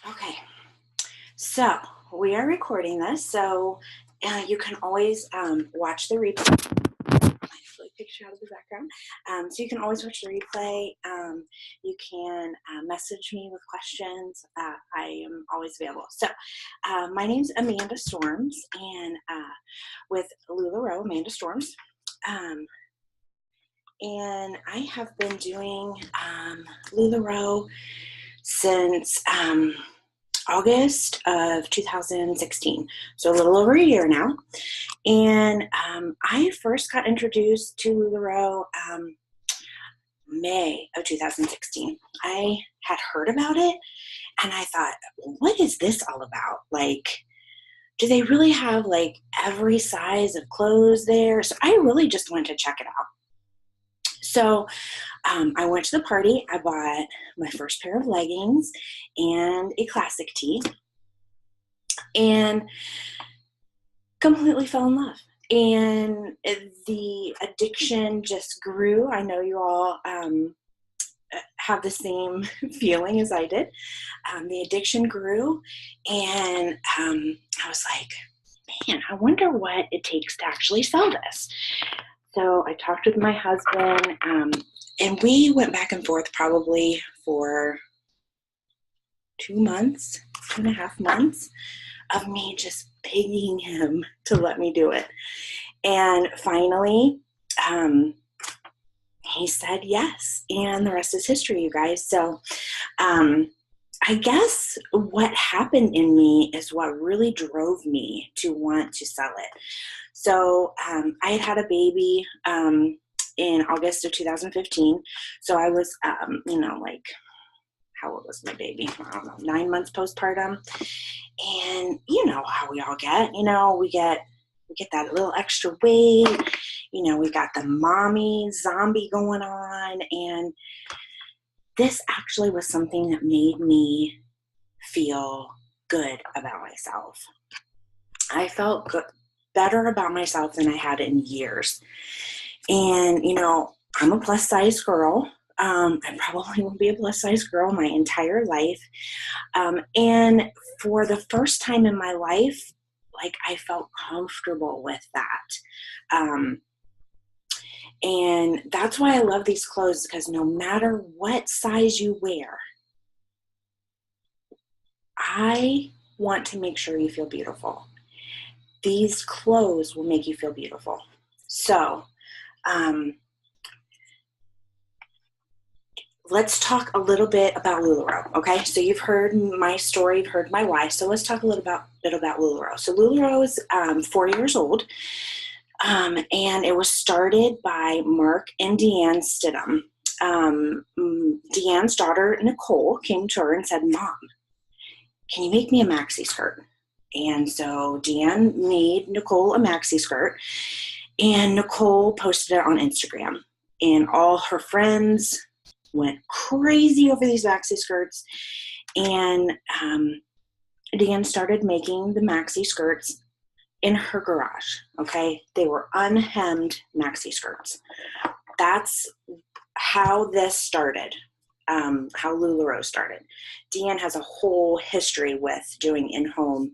Okay, so we are recording this, so you can always watch the replay. Actually, picture out of the background. So you can always watch the replay. You can message me with questions. I am always available. So my name's Amanda Storms, and with LuLaRoe, Amanda Storms. And I have been doing LuLaRoe since August of 2016, so a little over a year now. And I first got introduced to LuLaRoe May of 2016. I had heard about it, and I thought, what is this all about? Like, do they really have like every size of clothes there? So I really just wanted to check it out. So I went to the party. I bought my first pair of leggings and a classic tee, and completely fell in love. And the addiction just grew. I know you all have the same feeling as I did. The addiction grew, and I was like, man, I wonder what it takes to actually sell this. So I talked with my husband, and we went back and forth probably for 2.5 months of me just begging him to let me do it. And finally, he said yes, and the rest is history, you guys. So I guess what happened in me is what really drove me to want to sell it. So I had a baby in August of 2015. So I was, like, how old was my baby? I don't know, 9 months postpartum. And you know how we all get, we get that little extra weight, we got the mommy zombie going on. And this actually was something that made me feel good about myself. I felt better about myself than I had in years. And, I'm a plus size girl. I probably will be a plus size girl my entire life. And for the first time in my life, like, I felt comfortable with that. And that's why I love these clothes, because no matter what size you wear, I want to make sure you feel beautiful. These clothes will make you feel beautiful. So, let's talk a little bit about LuLaRoe, okay? So you've heard my story, you've heard my why, so let's talk a little bit about LuLaRoe. So LuLaRoe is 4 years old, and it was started by Mark and Deanne Stidham. Deanne's daughter, Nicole, came to her and said, Mom, can you make me a maxi skirt? And so Deanne made Nicole a maxi skirt, and Nicole posted it on Instagram, and all her friends went crazy over these maxi skirts. And Deanne started making the maxi skirts in her garage, okay? They were unhemmed maxi skirts. That's how this started, how LuLaRoe started. Deanne has a whole history with doing in-home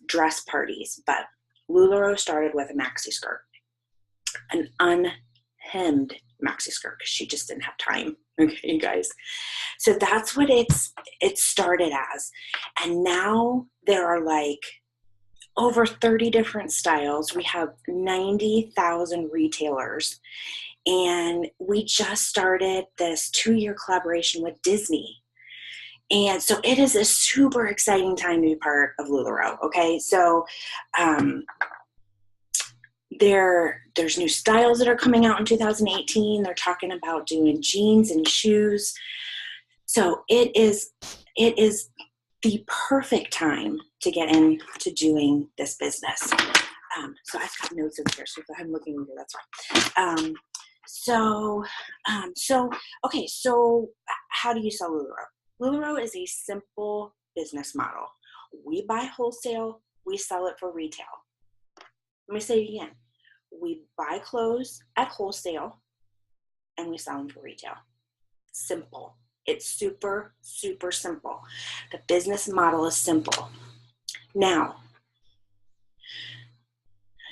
dress parties, but LuLaRoe started with a maxi skirt, an unhemmed maxi skirt, because she just didn't have time. Okay, you guys. So that's what it started as. And now there are like over 30 different styles. We have 90,000 retailers. And we just started this 2-year collaboration with Disney. And so it is a super exciting time to be part of LuLaRoe, okay? So there's new styles that are coming out in 2018. They're talking about doing jeans and shoes. So it is the perfect time to get into doing this business. So I've got notes over here, so if I'm looking over, that's fine. So how do you sell LuLaRoe? LuLaRoe is a simple business model. We buy wholesale, we sell it for retail. Let me say it again. We buy clothes at wholesale, and we sell them for retail. Simple. It's super, super simple. The business model is simple. Now,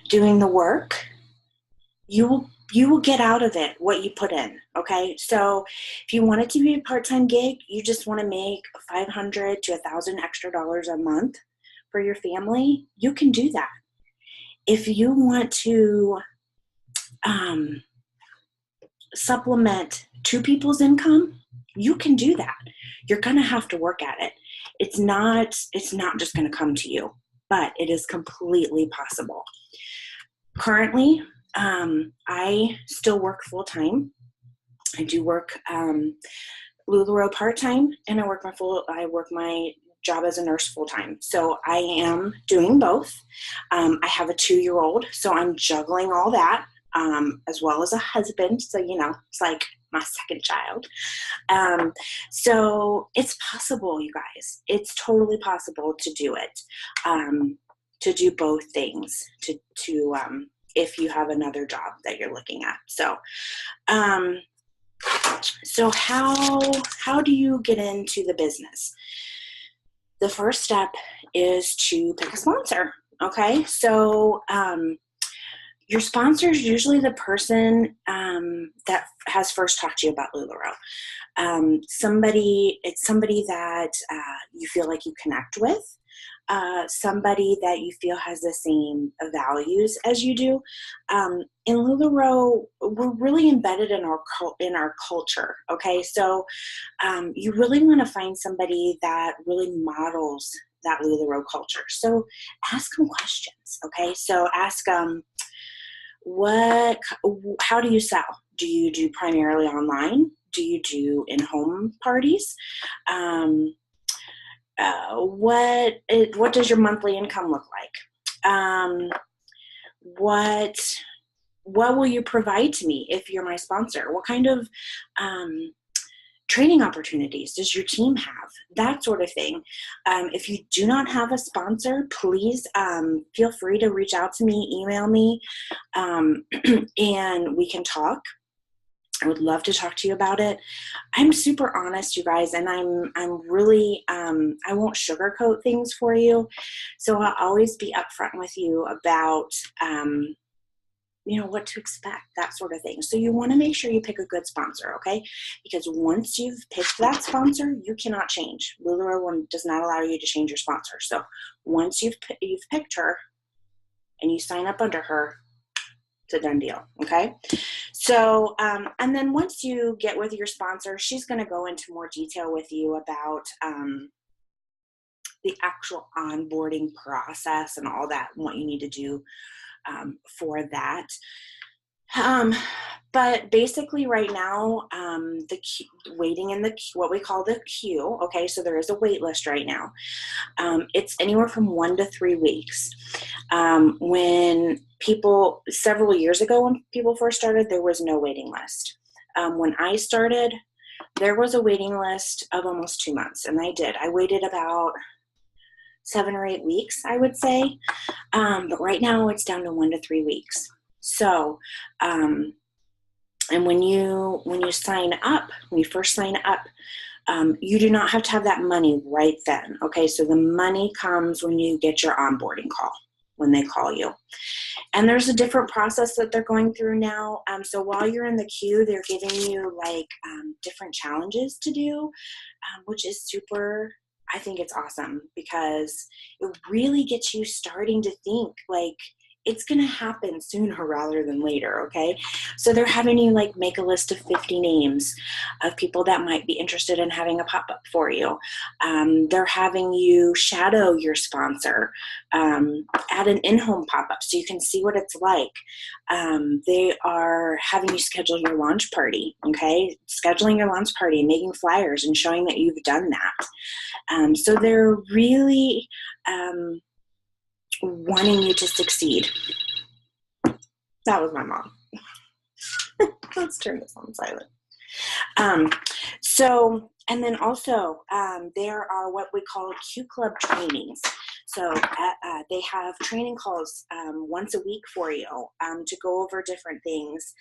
doing the work, you will get out of it what you put in, okay? So if you want it to be a part-time gig, you just want to make $500 to $1,000 extra dollars a month for your family, you can do that. If you want to supplement two people's income, you can do that. You're going to have to work at it. It's not just going to come to you, but it is completely possible. Currently, I still work full-time. I do work LuLaRoe part-time, and I work my job as a nurse full-time. So I am doing both. I have a 2-year-old, so I'm juggling all that, as well as a husband. So, it's like my second child. So it's possible, you guys. It's totally possible to do it, to do both things, to if you have another job that you're looking at. So, so how do you get into the business? The first step is to pick a sponsor. Okay, so your sponsor is usually the person that has first talked to you about LuLaRoe. It's somebody that you feel like you connect with. Somebody that you feel has the same values as you do. In LuLaRoe, we're really embedded in our culture. Okay, so you really want to find somebody that really models that LuLaRoe culture. So ask them questions. Okay, so ask them, how do you sell? Do you do primarily online? Do you do in-home parties? What does your monthly income look like? What will you provide to me if you're my sponsor? What kind of training opportunities does your team have? That sort of thing. If you do not have a sponsor, please feel free to reach out to me, email me, and we can talk. I would love to talk to you about it. I'm super honest, you guys, and I'm really, I won't sugarcoat things for you. So I'll always be upfront with you about, what to expect, that sort of thing. So you want to make sure you pick a good sponsor, okay? Because once you've picked that sponsor, you cannot change. LuLaRoe does not allow you to change your sponsor. So once you've picked her and you sign up under her, it's a done deal, okay? So, and then once you get with your sponsor, she's going to go into more detail with you about the actual onboarding process and all that, and what you need to do for that. But basically right now, waiting in what we call the queue, okay, so there is a wait list right now. It's anywhere from 1 to 3 weeks. Several years ago when people first started, there was no waiting list. When I started, there was a waiting list of almost 2 months, and I waited about 7 or 8 weeks, I would say. But right now it's down to 1 to 3 weeks. So, and when you sign up, when you first sign up, you do not have to have that money right then. Okay, so the money comes when you get your onboarding call, when they call you. And there's a different process that they're going through now. So while you're in the queue, they're giving you different challenges to do, which is super. I think it's awesome because it really gets you starting to think it's going to happen sooner rather than later, okay? So they're having you make a list of 50 names of people that might be interested in having a pop-up for you. They're having you shadow your sponsor at an in-home pop-up so you can see what it's like. They are having you schedule your launch party, okay? Scheduling your launch party, making flyers and showing that you've done that. So they're really wanting you to succeed. That was my mom. Let's turn this on silent. So, and then also there are what we call Q Club trainings. So they have training calls once a week for you to go over different things.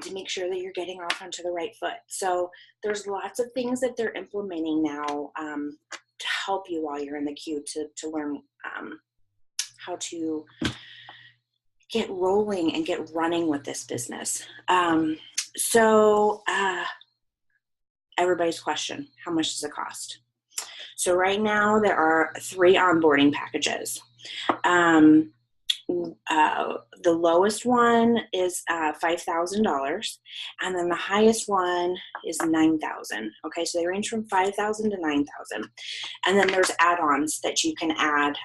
to make sure that you're getting off onto the right foot. So there's lots of things that they're implementing now to help you while you're in the queue to learn how to get rolling and get running with this business. So everybody's question, how much does it cost? So right now there are 3 onboarding packages. The lowest one is $5,000, and then the highest one is $9,000. Okay, so they range from $5,000 to $9,000, and then there's add-ons that you can add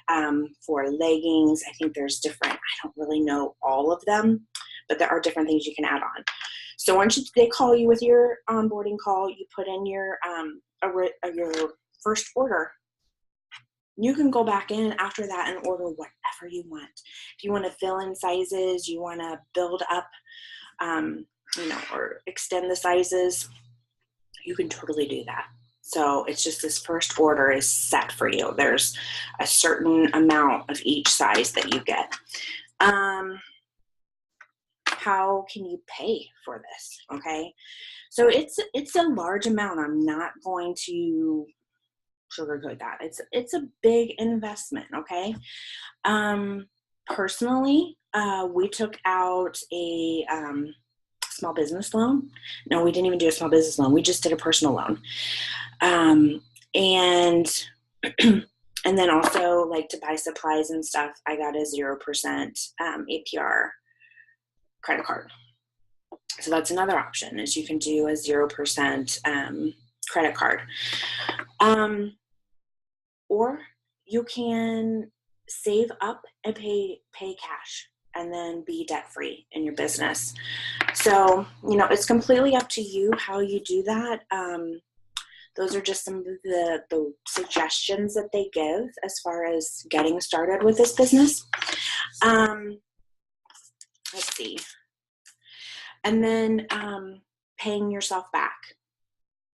for leggings. I think there's different. I don't really know all of them, but there are different things you can add on. So once they call you with your onboarding call, you put in your first order. You can go back in after that and order whatever you want. If you want to fill in sizes, you want to build up, or extend the sizes, you can totally do that. So it's just this first order is set for you. There's a certain amount of each size that you get. How can you pay for this? Okay. So it's a large amount. I'm not going to sugarcoat that. It's a big investment. Okay. Personally, we took out a small business loan. No, we didn't even do a small business loan. We just did a personal loan. And then also, like, to buy supplies and stuff, I got a 0% APR credit card. So that's another option, is you can do a 0% credit card. Or you can save up and pay cash and then be debt-free in your business. So, it's completely up to you how you do that. Those are just some of the suggestions that they give as far as getting started with this business. Let's see. And then paying yourself back.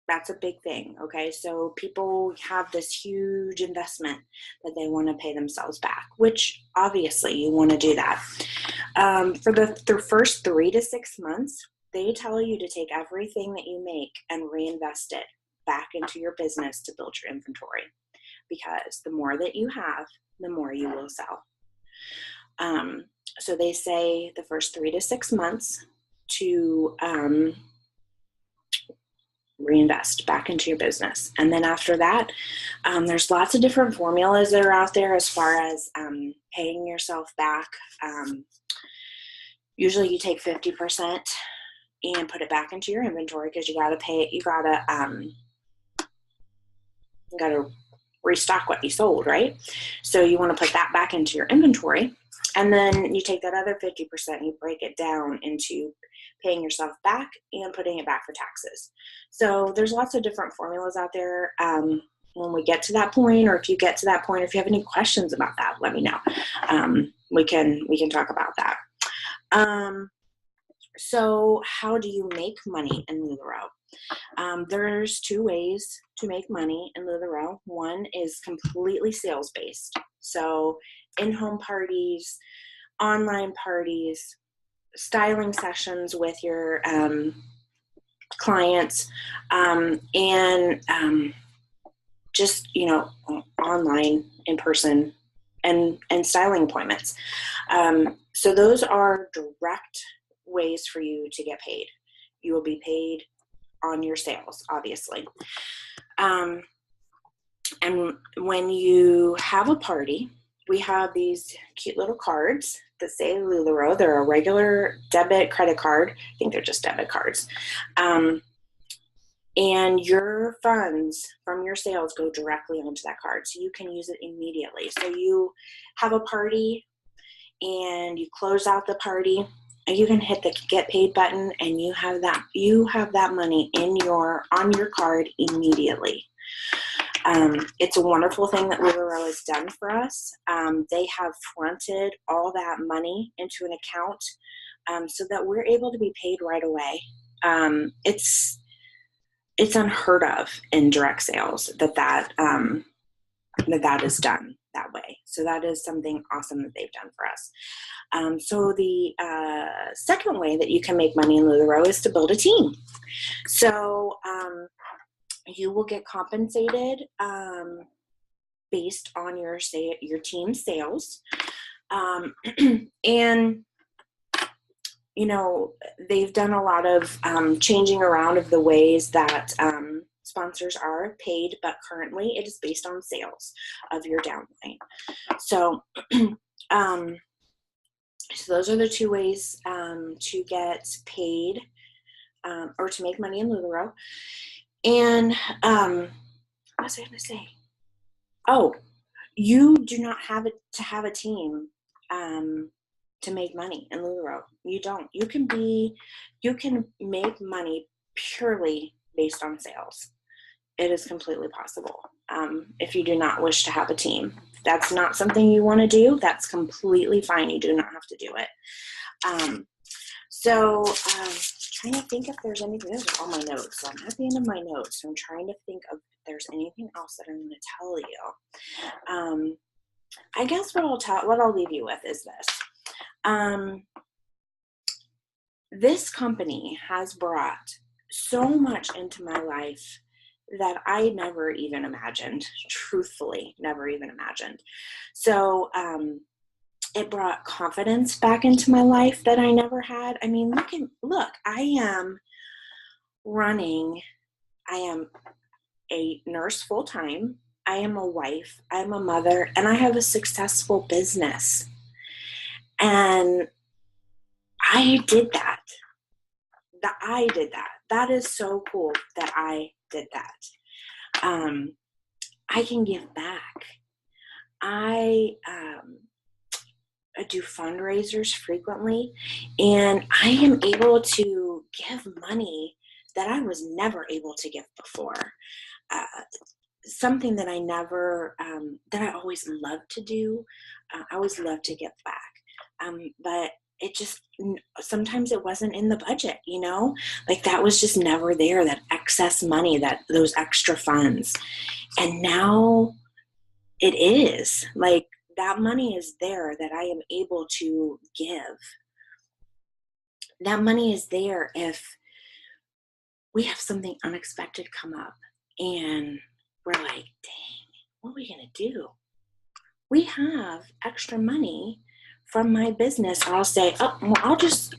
That's a big thing, okay? So people have this huge investment that they want to pay themselves back, which obviously you want to do that. For the first 3 to 6 months, they tell you to take everything that you make and reinvest it back into your business to build your inventory, because the more that you have, the more you will sell. So they say the first 3 to 6 months to reinvest back into your business. And then after that, there's lots of different formulas that are out there as far as paying yourself back. Usually you take 50% and put it back into your inventory, because you got to pay it. You got to restock what you sold, right? So you want to put that back into your inventory. And then you take that other 50% and you break it down into paying yourself back and putting it back for taxes. So there's lots of different formulas out there. When we get to that point, or if you get to that point, or if you have any questions about that, let me know. We can talk about that. So how do you make money in LuLaRoe? There's 2 ways to make money in LuLaRoe. One is completely sales-based. So in-home parties, online parties, styling sessions with your clients, and just, online, in person, and styling appointments. So those are direct ways for you to get paid. You will be paid on your sales, obviously. And when you have a party, we have these cute little cards that say LuLaRoe. They're a regular debit credit card. I think they're just debit cards. And your funds from your sales go directly onto that card, so you can use it immediately. So you have a party and you close out the party, and you can hit the get paid button, and you have that money on your card immediately. It's a wonderful thing that LuLaRoe has done for us. They have fronted all that money into an account so that we're able to be paid right away. It's unheard of in direct sales that that is done that way. So that is something awesome that they've done for us. So the second way that you can make money in LuLaRoe is to build a team. So you will get compensated based on your team's sales. And you know, they've done a lot of changing around of the ways that sponsors are paid, but currently it is based on sales of your downline. So, so those are the two ways to get paid or to make money in LuLaRoe. And what was I going to say? Oh, you do not have to have a team to make money in LuLaRoe. You don't. You can make money purely based on sales. It is completely possible. If you do not wish to have a team, if that's not something you want to do, that's completely fine. You do not have to do it. So trying to think if there's anything. Those are all my notes. So I'm at the end of my notes. So I'm trying to think of if there's anything else that I'm going to tell you. I guess what I'll leave you with is this. This company has brought so much into my life that I never even imagined, truthfully, never even imagined. So it brought confidence back into my life that I never had. I mean, look, I am a nurse full-time. I am a wife, I'm a mother, and I have a successful business. And I did that. That is so cool that I did that. I can give back. I do fundraisers frequently, and I am able to give money that I was never able to give before. Something that I never, that I always loved to do. I always loved to give back. But it just, sometimes it wasn't in the budget, you know, like that was just never there, that excess money, those extra funds. And now it is, like, that money is there that I am able to give. That money is there if we have something unexpected come up and we're like, dang, what are we going to do? We have extra money from my business. I'll say, oh, well, I'll just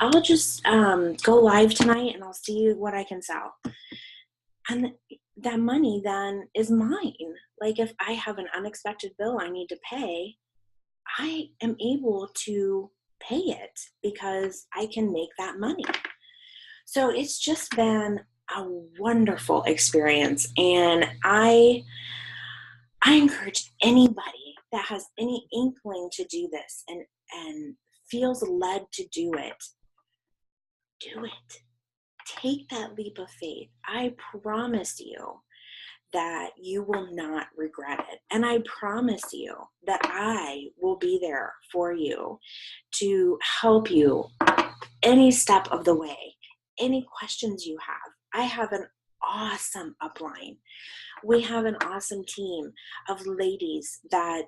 go live tonight and I'll see what I can sell. And that money then is mine. Like if I have an unexpected bill I need to pay, I am able to pay it because I can make that money. So it's just been a wonderful experience. And I encourage anybody that has any inkling to do this and feels led to do it. Take that leap of faith. I promise you that you will not regret it. And I promise you that I will be there for you to help you any step of the way. Any questions you have. I have an awesome upline. We have an awesome team of ladies that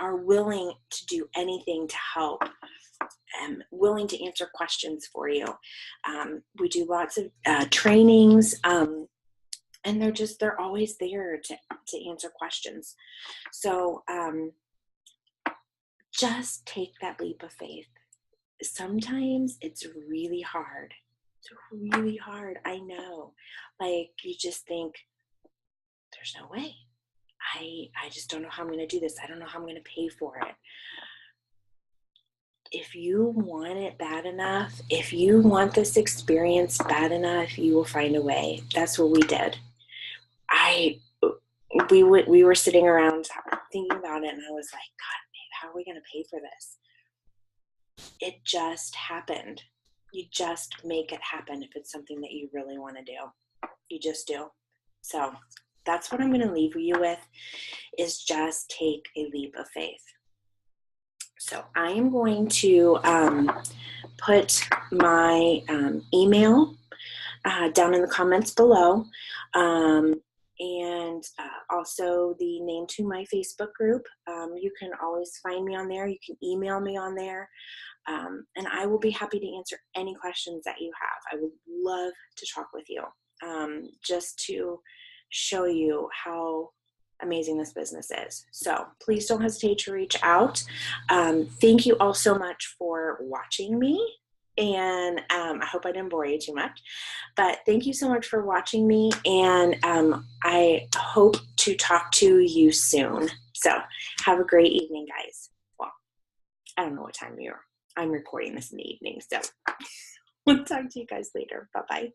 are willing to do anything to help, willing to answer questions for you. We do lots of trainings, and they're always there to answer questions. So just take that leap of faith. Sometimes it's really hard. It's really hard. I know. Like you just think, there's no way. I just don't know how I'm going to do this. I don't know how I'm going to pay for it. If you want it bad enough, if you want this experience bad enough, you will find a way. That's what we did. We were sitting around thinking about it, and I was like, God, babe, how are we going to pay for this? It just happened. You just make it happen if it's something that you really want to do. You just do. So that's what I'm going to leave you with, is just take a leap of faith. So I am going to put my email down in the comments below. and also the name to my Facebook group. You can always find me on there. You can email me on there. And I will be happy to answer any questions that you have. I would love to talk with you, just to show you how amazing this business is. So please don't hesitate to reach out. Thank you all so much for watching me. And I hope I didn't bore you too much, but thank you so much for watching me. And I hope to talk to you soon. So have a great evening, guys. Well, I don't know what time I'm recording this in the evening. So we'll talk to you guys later. Bye-bye.